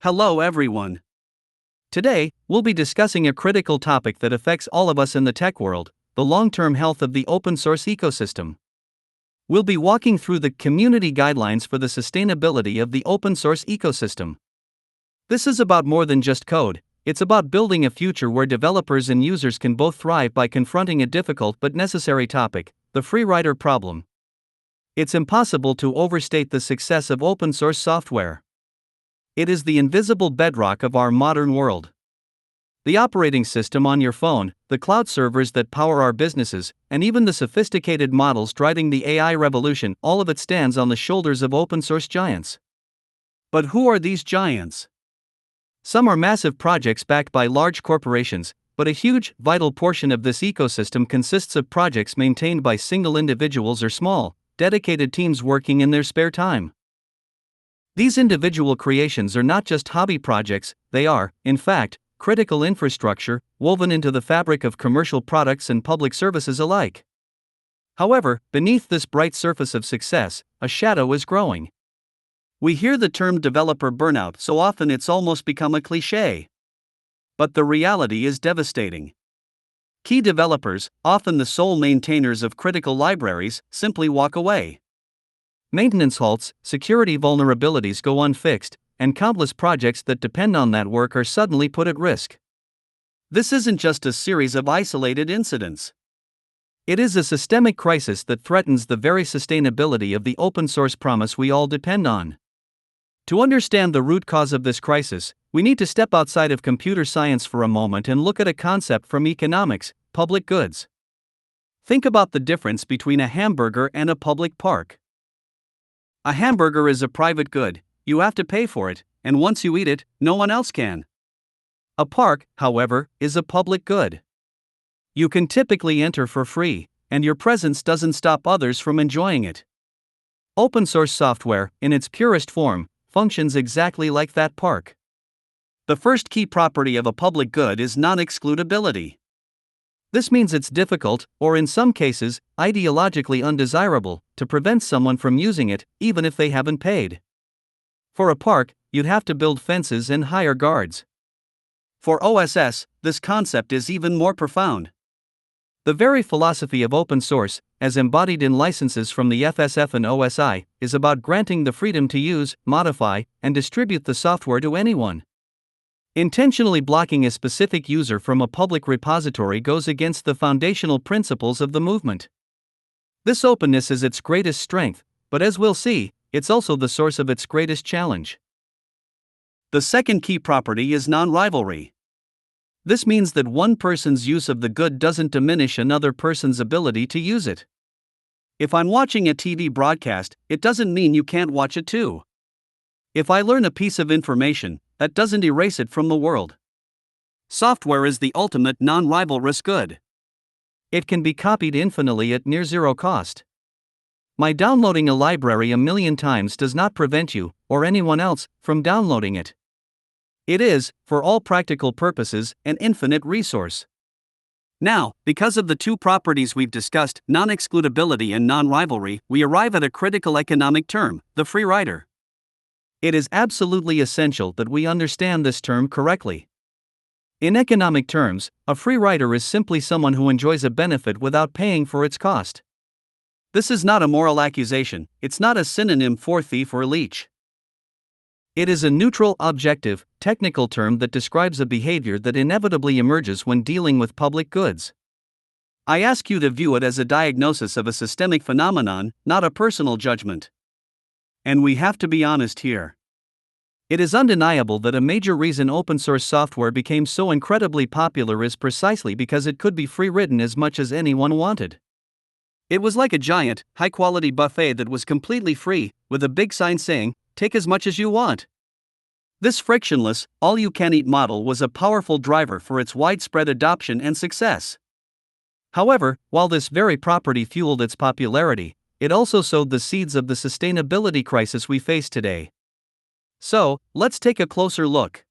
Hello everyone. Today, we'll be discussing a critical topic that affects all of us in the tech world, the long-term health of the open source ecosystem. We'll be walking through the community guidelines for the sustainability of the open source ecosystem. This is about more than just code, it's about building a future where developers and users can both thrive by confronting a difficult but necessary topic, the free rider problem. It's impossible to overstate the success of open source software. It is the invisible bedrock of our modern world. The operating system on your phone, the cloud servers that power our businesses, and even the sophisticated models driving the AI revolution, all of it stands on the shoulders of open source giants. But who are these giants? Some are massive projects backed by large corporations, but a huge, vital portion of this ecosystem consists of projects maintained by single individuals or small, dedicated teams working in their spare time. These individual creations are not just hobby projects, they are, in fact, critical infrastructure, woven into the fabric of commercial products and public services alike. However, beneath this bright surface of success, a shadow is growing. We hear the term developer burnout so often it's almost become a cliché. But the reality is devastating. Key developers, often the sole maintainers of critical libraries, simply walk away. Maintenance halts, security vulnerabilities go unfixed, and countless projects that depend on that work are suddenly put at risk. This isn't just a series of isolated incidents. It is a systemic crisis that threatens the very sustainability of the open source promise we all depend on. To understand the root cause of this crisis, we need to step outside of computer science for a moment and look at a concept from economics: public goods. Think about the difference between a hamburger and a public park. A hamburger is a private good, you have to pay for it, and once you eat it, no one else can. A park, however, is a public good. You can typically enter for free, and your presence doesn't stop others from enjoying it. Open source software, in its purest form, functions exactly like that park. The first key property of a public good is non-excludability. This means it's difficult, or in some cases, ideologically undesirable, to prevent someone from using it, even if they haven't paid. For a park, you'd have to build fences and hire guards. For OSS, this concept is even more profound. The very philosophy of open source, as embodied in licenses from the FSF and OSI, is about granting the freedom to use, modify, and distribute the software to anyone. Intentionally blocking a specific user from a public repository goes against the foundational principles of the movement. This openness is its greatest strength, but as we'll see, it's also the source of its greatest challenge. The second key property is non-rivalry. This means that one person's use of the good doesn't diminish another person's ability to use it. If I'm watching a TV broadcast, it doesn't mean you can't watch it too. If I learn a piece of information, that doesn't erase it from the world. Software is the ultimate non-rivalrous good. It can be copied infinitely at near zero cost. My downloading a library a million times does not prevent you, or anyone else, from downloading it. It is, for all practical purposes, an infinite resource. Now, because of the two properties we've discussed, non-excludability and non-rivalry, we arrive at a critical economic term, the free rider. It is absolutely essential that we understand this term correctly. In economic terms, a free rider is simply someone who enjoys a benefit without paying for its cost. This is not a moral accusation, it's not a synonym for thief or leech. It is a neutral, objective, technical term that describes a behavior that inevitably emerges when dealing with public goods. I ask you to view it as a diagnosis of a systemic phenomenon, not a personal judgment. And we have to be honest here. It is undeniable that a major reason open source software became so incredibly popular is precisely because it could be free-ridden as much as anyone wanted. It was like a giant, high-quality buffet that was completely free, with a big sign saying, "Take as much as you want." This frictionless, all-you-can-eat model was a powerful driver for its widespread adoption and success. However, while this very property fueled its popularity, it also sowed the seeds of the sustainability crisis we face today. So, let's take a closer look.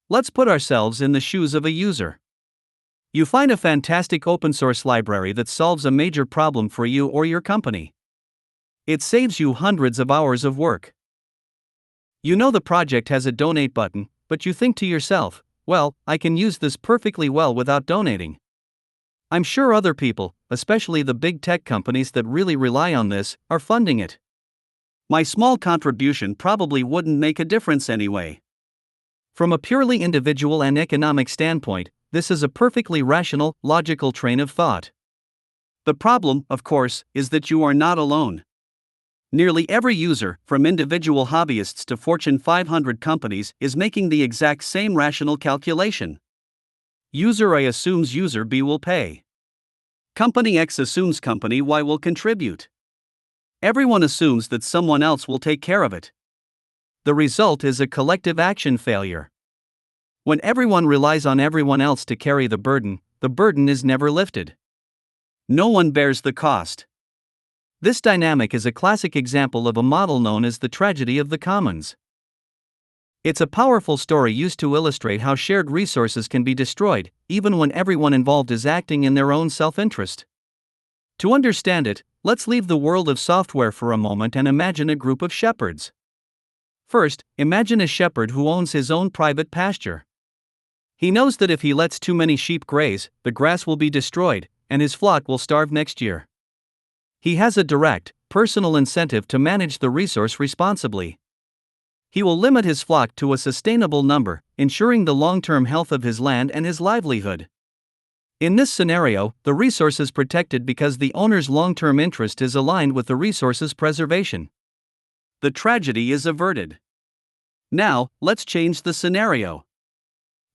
Let's put ourselves in the shoes of a user. You find a fantastic open source library that solves a major problem for you or your company. It saves you hundreds of hours of work. You know the project has a donate button, but you think to yourself, well, I can use this perfectly well without donating. I'm sure other people, especially the big tech companies that really rely on this, are funding it. My small contribution probably wouldn't make a difference anyway. From a purely individual and economic standpoint, this is a perfectly rational, logical train of thought. The problem, of course, is that you are not alone. Nearly every user, from individual hobbyists to Fortune 500 companies, is making the exact same rational calculation. User A assumes user B will pay. Company X assumes company Y will contribute. Everyone assumes that someone else will take care of it. The result is a collective action failure. When everyone relies on everyone else to carry the burden is never lifted. No one bears the cost. This dynamic is a classic example of a model known as the tragedy of the commons. It's a powerful story used to illustrate how shared resources can be destroyed, even when everyone involved is acting in their own self-interest. To understand it, let's leave the world of software for a moment and imagine a group of shepherds. First, imagine a shepherd who owns his own private pasture. He knows that if he lets too many sheep graze, the grass will be destroyed, and his flock will starve next year. He has a direct, personal incentive to manage the resource responsibly. He will limit his flock to a sustainable number, ensuring the long-term health of his land and his livelihood. In this scenario, the resource is protected because the owner's long-term interest is aligned with the resource's preservation. The tragedy is averted. Now, let's change the scenario.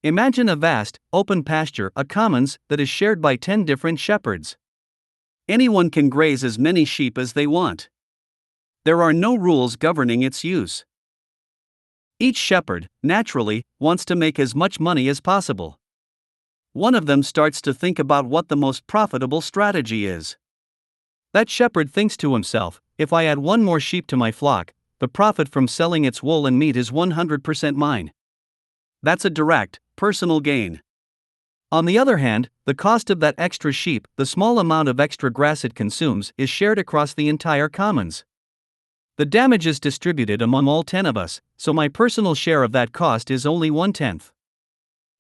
Imagine a vast, open pasture, a commons, that is shared by 10 different shepherds. Anyone can graze as many sheep as they want. There are no rules governing its use. Each shepherd, naturally, wants to make as much money as possible. One of them starts to think about what the most profitable strategy is. That shepherd thinks to himself, if I add one more sheep to my flock, the profit from selling its wool and meat is 100% mine. That's a direct, personal gain. On the other hand, the cost of that extra sheep, the small amount of extra grass it consumes, is shared across the entire commons. The damage is distributed among all 10 of us, so my personal share of that cost is only 1/10.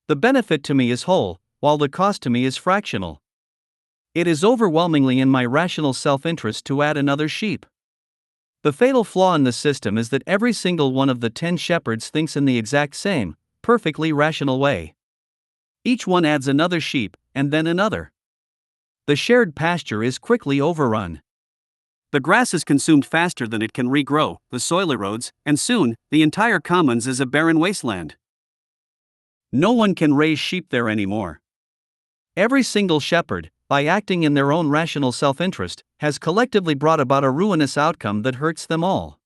The benefit to me is whole, while the cost to me is fractional. It is overwhelmingly in my rational self-interest to add another sheep. The fatal flaw in the system is that every single one of the 10 shepherds thinks in the exact same, perfectly rational way. Each one adds another sheep, and then another. The shared pasture is quickly overrun. The grass is consumed faster than it can regrow, the soil erodes, and soon, the entire commons is a barren wasteland. No one can raise sheep there anymore. Every single shepherd, by acting in their own rational self-interest, has collectively brought about a ruinous outcome that hurts them all.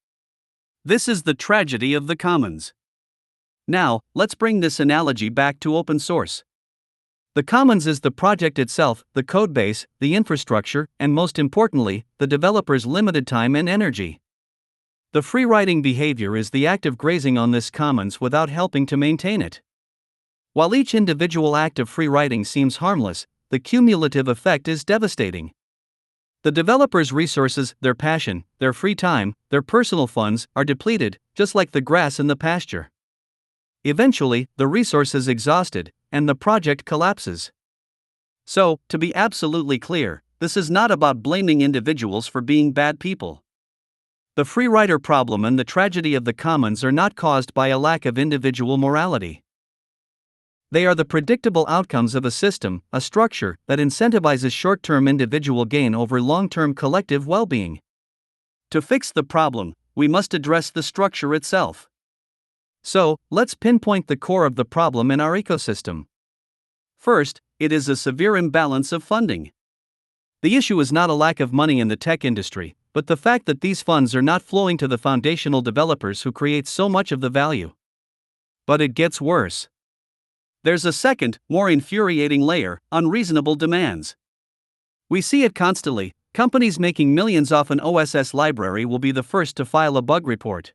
This is the tragedy of the commons. Now, let's bring this analogy back to open source. The commons is the project itself, the codebase, the infrastructure, and most importantly, the developer's limited time and energy. The free-riding behavior is the act of grazing on this commons without helping to maintain it. While each individual act of free-riding seems harmless, the cumulative effect is devastating. The developer's resources, their passion, their free time, their personal funds, are depleted, just like the grass in the pasture. Eventually, the resource is exhausted, and the project collapses. So, to be absolutely clear, this is not about blaming individuals for being bad people. The free rider problem and the tragedy of the commons are not caused by a lack of individual morality. They are the predictable outcomes of a system, a structure, that incentivizes short-term individual gain over long-term collective well-being. To fix the problem, we must address the structure itself. So, let's pinpoint the core of the problem in our ecosystem. First, it is a severe imbalance of funding. The issue is not a lack of money in the tech industry, but the fact that these funds are not flowing to the foundational developers who create so much of the value. But it gets worse. There's a second, more infuriating layer: unreasonable demands. We see it constantly. Companies making millions off an OSS library will be the first to file a bug report.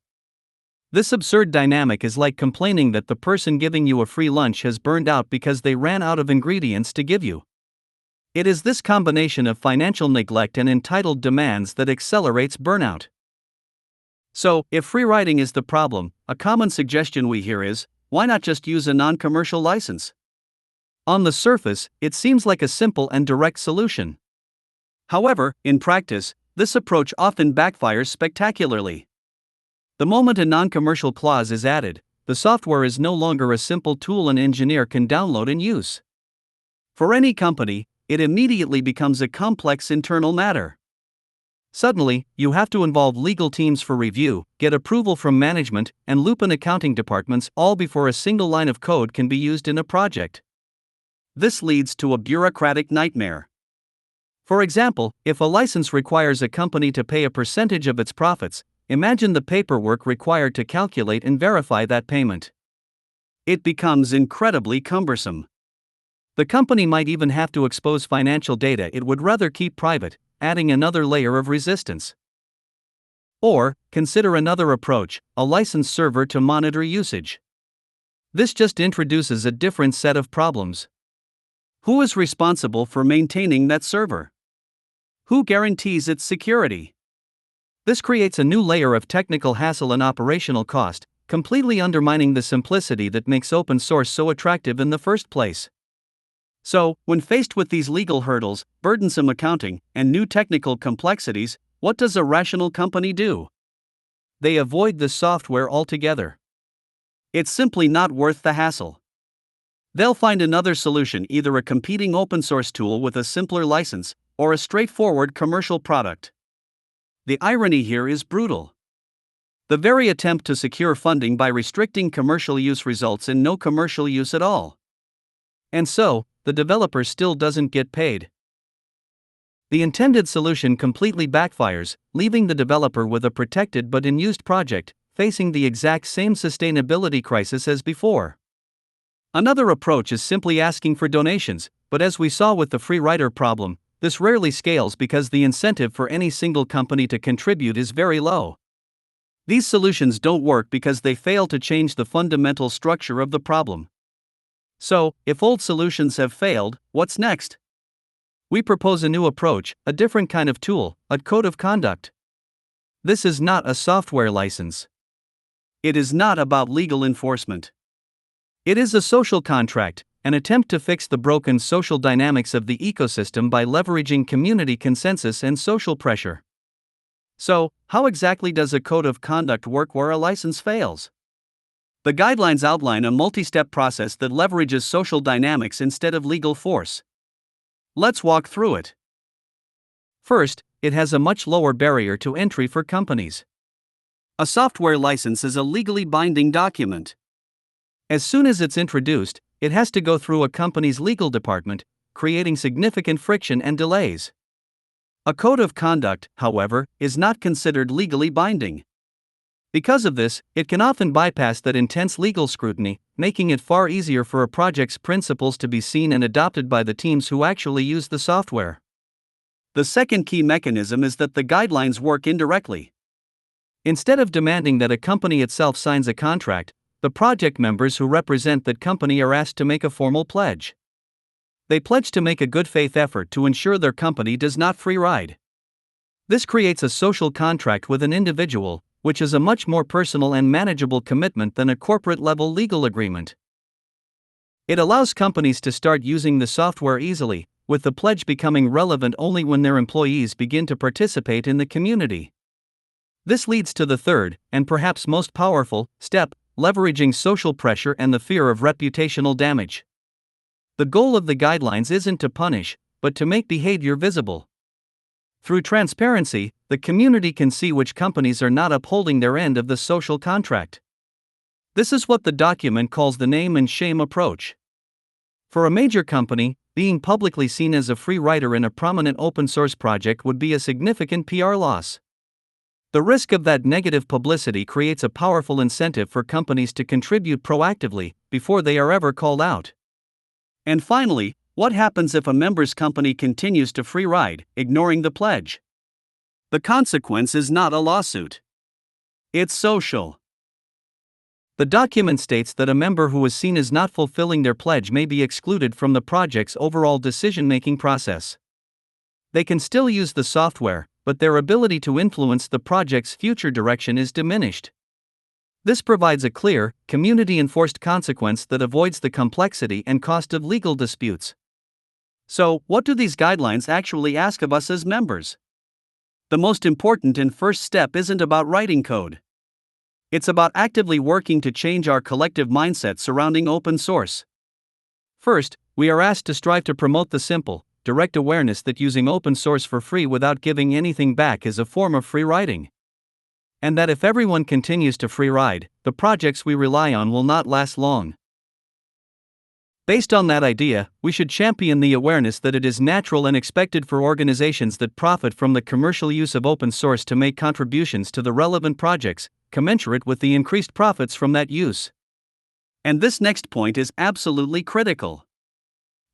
This absurd dynamic is like complaining that the person giving you a free lunch has burned out because they ran out of ingredients to give you. It is this combination of financial neglect and entitled demands that accelerates burnout. So, if free riding is the problem, a common suggestion we hear is, why not just use a non-commercial license? On the surface, it seems like a simple and direct solution. However, in practice, this approach often backfires spectacularly. The moment a non-commercial clause is added, the software is no longer a simple tool an engineer can download and use. For any company, it immediately becomes a complex internal matter. Suddenly, you have to involve legal teams for review, get approval from management, and loop in accounting departments all before a single line of code can be used in a project. This leads to a bureaucratic nightmare. For example, if a license requires a company to pay a percentage of its profits, imagine the paperwork required to calculate and verify that payment. It becomes incredibly cumbersome. The company might even have to expose financial data it would rather keep private, adding another layer of resistance. Or, consider another approach, a license server to monitor usage. This just introduces a different set of problems. Who is responsible for maintaining that server? Who guarantees its security? This creates a new layer of technical hassle and operational cost, completely undermining the simplicity that makes open source so attractive in the first place. So, when faced with these legal hurdles, burdensome accounting, and new technical complexities, what does a rational company do? They avoid the software altogether. It's simply not worth the hassle. They'll find another solution, either a competing open source tool with a simpler license, or a straightforward commercial product. The irony here is brutal. The very attempt to secure funding by restricting commercial use results in no commercial use at all. And so, the developer still doesn't get paid. The intended solution completely backfires, leaving the developer with a protected but unused project, facing the exact same sustainability crisis as before. Another approach is simply asking for donations, but as we saw with the free rider problem, this rarely scales because the incentive for any single company to contribute is very low. These solutions don't work because they fail to change the fundamental structure of the problem. So, if old solutions have failed, what's next? We propose a new approach, a different kind of tool, a code of conduct. This is not a software license. It is not about legal enforcement. It is a social contract, an attempt to fix the broken social dynamics of the ecosystem by leveraging community consensus and social pressure. So, how exactly does a code of conduct work where a license fails? The guidelines outline a multi-step process that leverages social dynamics instead of legal force. Let's walk through it. First, it has a much lower barrier to entry for companies. A software license is a legally binding document. As soon as it's introduced, it has to go through a company's legal department, creating significant friction and delays. A code of conduct, however, is not considered legally binding. Because of this, it can often bypass that intense legal scrutiny, making it far easier for a project's principles to be seen and adopted by the teams who actually use the software. The second key mechanism is that the guidelines work indirectly. Instead of demanding that a company itself signs a contract, the project members who represent that company are asked to make a formal pledge. They pledge to make a good faith effort to ensure their company does not free ride. This creates a social contract with an individual, which is a much more personal and manageable commitment than a corporate-level legal agreement. It allows companies to start using the software easily, with the pledge becoming relevant only when their employees begin to participate in the community. This leads to the third, and perhaps most powerful, step, leveraging social pressure and the fear of reputational damage. The goal of the guidelines isn't to punish, but to make behavior visible. Through transparency, the community can see which companies are not upholding their end of the social contract. This is what the document calls the name and shame approach. For a major company, being publicly seen as a free rider in a prominent open source project would be a significant PR loss. The risk of that negative publicity creates a powerful incentive for companies to contribute proactively, before they are ever called out. And finally, what happens if a member's company continues to free ride, ignoring the pledge? The consequence is not a lawsuit. It's social. The document states that a member who is seen as not fulfilling their pledge may be excluded from the project's overall decision-making process. They can still use the software, but their ability to influence the project's future direction is diminished. This provides a clear, community-enforced consequence that avoids the complexity and cost of legal disputes. So, what do these guidelines actually ask of us as members? The most important and first step isn't about writing code. It's about actively working to change our collective mindset surrounding open source. First, we are asked to strive to promote the simple, direct awareness that using open source for free without giving anything back is a form of free riding. And that if everyone continues to free ride, the projects we rely on will not last long. Based on that idea, we should champion the awareness that it is natural and expected for organizations that profit from the commercial use of open source to make contributions to the relevant projects, commensurate with the increased profits from that use. And this next point is absolutely critical.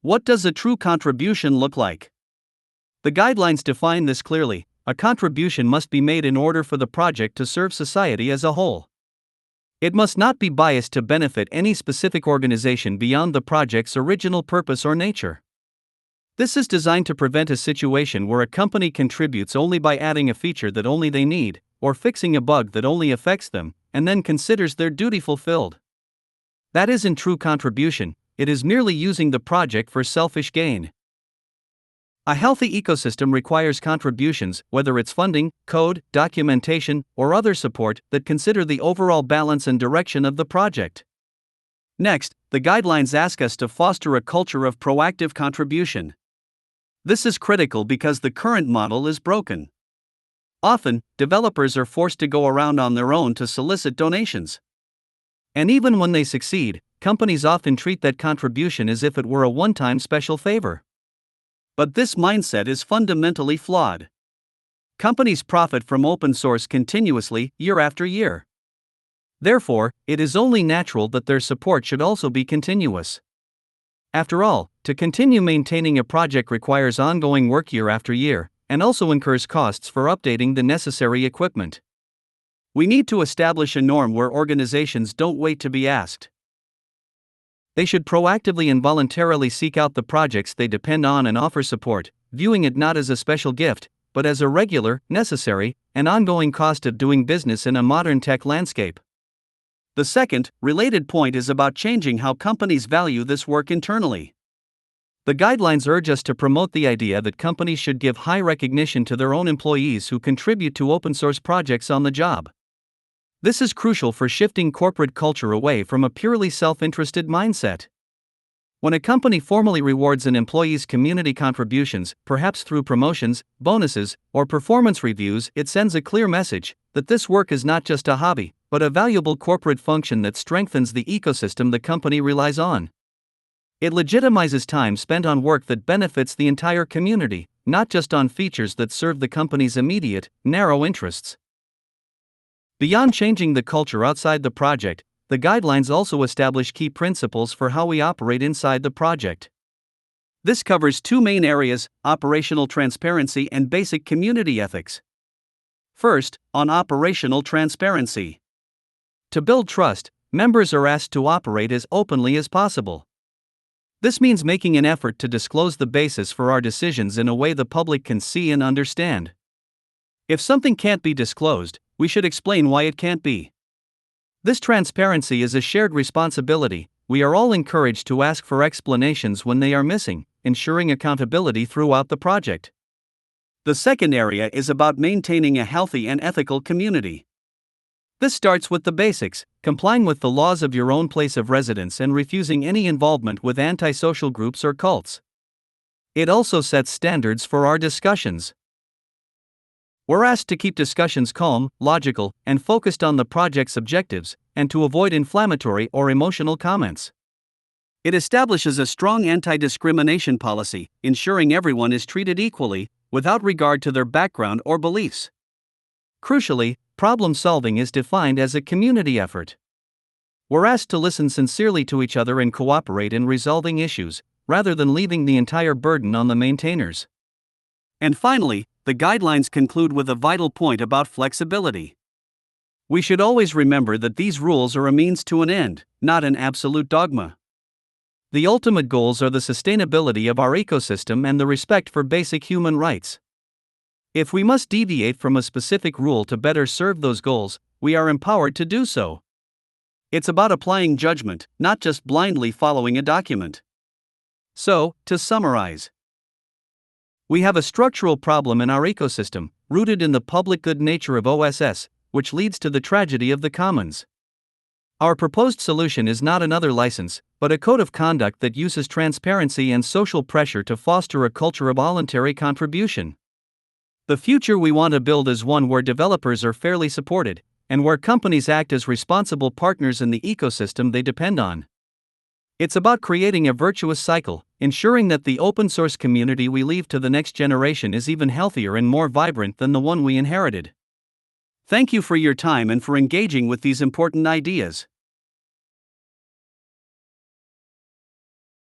What does a true contribution look like? The guidelines define this clearly. A contribution must be made in order for the project to serve society as a whole. It must not be biased to benefit any specific organization beyond the project's original purpose or nature. This is designed to prevent a situation where a company contributes only by adding a feature that only they need, or fixing a bug that only affects them, and then considers their duty fulfilled. That isn't true contribution, it is merely using the project for selfish gain. A healthy ecosystem requires contributions, whether it's funding, code, documentation, or other support, that consider the overall balance and direction of the project. Next, the guidelines ask us to foster a culture of proactive contribution. This is critical because the current model is broken. Often, developers are forced to go around on their own to solicit donations. And even when they succeed, companies often treat that contribution as if it were a one-time special favor. But this mindset is fundamentally flawed. Companies profit from open source continuously, year after year. Therefore, it is only natural that their support should also be continuous. After all, to continue maintaining a project requires ongoing work year after year, and also incurs costs for updating the necessary equipment. We need to establish a norm where organizations don't wait to be asked. They should proactively and voluntarily seek out the projects they depend on and offer support, viewing it not as a special gift, but as a regular, necessary, and ongoing cost of doing business in a modern tech landscape. The second, related point is about changing how companies value this work internally. The guidelines urge us to promote the idea that companies should give high recognition to their own employees who contribute to open source projects on the job. This is crucial for shifting corporate culture away from a purely self-interested mindset. When a company formally rewards an employee's community contributions, perhaps through promotions, bonuses, or performance reviews, it sends a clear message that this work is not just a hobby, but a valuable corporate function that strengthens the ecosystem the company relies on. It legitimizes time spent on work that benefits the entire community, not just on features that serve the company's immediate, narrow interests. Beyond changing the culture outside the project, the guidelines also establish key principles for how we operate inside the project. This covers two main areas: operational transparency and basic community ethics. First, on operational transparency. To build trust, members are asked to operate as openly as possible. This means making an effort to disclose the basis for our decisions in a way the public can see and understand. If something can't be disclosed, we should explain why it can't be. This transparency is a shared responsibility. We are all encouraged to ask for explanations when they are missing, ensuring accountability throughout the project. The second area is about maintaining a healthy and ethical community. This starts with the basics: complying with the laws of your own place of residence and refusing any involvement with antisocial groups or cults. It also sets standards for our discussions. We're asked to keep discussions calm, logical, and focused on the project's objectives, and to avoid inflammatory or emotional comments. It establishes a strong anti-discrimination policy, ensuring everyone is treated equally, without regard to their background or beliefs. Crucially, problem solving is defined as a community effort. We're asked to listen sincerely to each other and cooperate in resolving issues, rather than leaving the entire burden on the maintainers. And finally, the guidelines conclude with a vital point about flexibility. We should always remember that these rules are a means to an end, not an absolute dogma. The ultimate goals are the sustainability of our ecosystem and the respect for basic human rights. If we must deviate from a specific rule to better serve those goals, we are empowered to do so. It's about applying judgment, not just blindly following a document. So, to summarize, we have a structural problem in our ecosystem, rooted in the public good nature of OSS, which leads to the tragedy of the commons. Our proposed solution is not another license, but a code of conduct that uses transparency and social pressure to foster a culture of voluntary contribution. The future we want to build is one where developers are fairly supported, and where companies act as responsible partners in the ecosystem they depend on. It's about creating a virtuous cycle, ensuring that the open source community we leave to the next generation is even healthier and more vibrant than the one we inherited. Thank you for your time and for engaging with these important ideas.